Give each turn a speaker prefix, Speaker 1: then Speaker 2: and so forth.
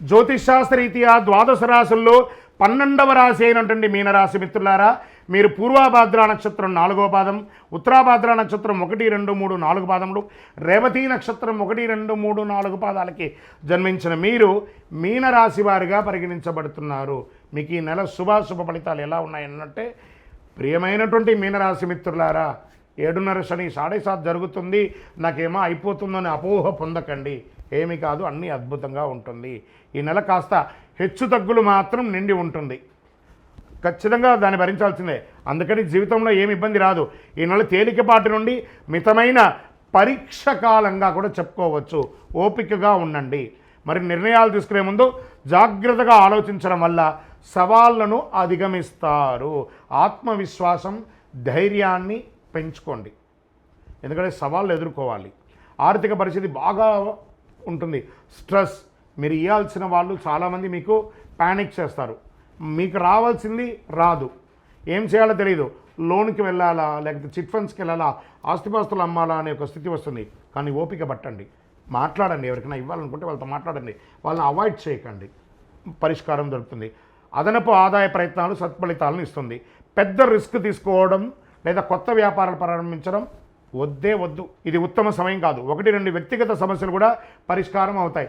Speaker 1: జ్యోతిషాస్త్రరీత్యా ద్వాదశ రాశుల్లో 12వ రాశి అయినటువంటి మీనరాశి మిత్రులారా, మీరు పూర్వాభాద్ర నక్షత్రం 4వ పాదం, ఉత్తరాభాద్ర నక్షత్రం 1, 2, 3, 4 పాదములు, రేవతి నక్షత్రం 1, 2, 3, 4 పాదాలకి జన్మించిన మీరు మీనరాశి వారిగా పరిగణించబడుతున్నారు. మీకు ఈ నెల శుభాశుభ ఫలితాలు ఎలా ఉన్నాయన్నట్టే, ప్రియమైనటువంటి మీనరాశి మిత్రులారా, 7.5 శని 7.5 జరుగుతుంది, నాకేమో అయిపోతుందని అపోహ పొందకండి. ఏమి కాదు, అన్నీ అద్భుతంగా ఉంటుంది. ఈ నెల కాస్త హెచ్చు తగ్గులు మాత్రం నిండి ఉంటుంది, ఖచ్చితంగా దాన్ని భరించాల్సిందే. అందుకని జీవితంలో ఏమి ఇబ్బంది రాదు. ఈ నెల తేలికపాటి నుండి మితమైన పరీక్ష కాలంగా కూడా చెప్పుకోవచ్చు. ఓపికగా ఉండండి. మరి నిర్ణయాలు తీసుకునే ముందు జాగ్రత్తగా ఆలోచించడం వల్ల సవాళ్లను అధిగమిస్తారు. ఆత్మవిశ్వాసం, ధైర్యాన్ని పెంచుకోండి, ఎందుకంటే సవాళ్ళు ఎదుర్కోవాలి. ఆర్థిక పరిస్థితి బాగా ఉంటుంది, స్ట్రెస్. మీరు ఇవ్వాల్సిన వాళ్ళు చాలామంది మీకు ప్యానిక్ చేస్తారు, మీకు రావాల్సింది రాదు, ఏం చేయాలో తెలియదు. లోన్కి వెళ్ళాలా, లేకపోతే చిట్ ఫండ్స్కి వెళ్ళాలా, ఆస్తిపాస్తులు అమ్మాలా అనే ఒక స్థితి వస్తుంది. కానీ ఓపిక పట్టండి, మాట్లాడండి. ఎవరికైనా ఇవ్వాలనుకుంటే వాళ్ళతో మాట్లాడండి, వాళ్ళని అవాయిడ్ చేయకండి, పరిష్కారం దొరుకుతుంది. అదనపు ఆదాయ ప్రయత్నాలు సత్ఫలితాలను ఇస్తుంది. పెద్ద రిస్క్ తీసుకోవడం లేదా కొత్త వ్యాపారాలు ప్రారంభించడం వద్దు. ఇది ఉత్తమ సమయం కాదు. 1, 2 వ్యక్తిగత సమస్యలు కూడా పరిష్కారం అవుతాయి.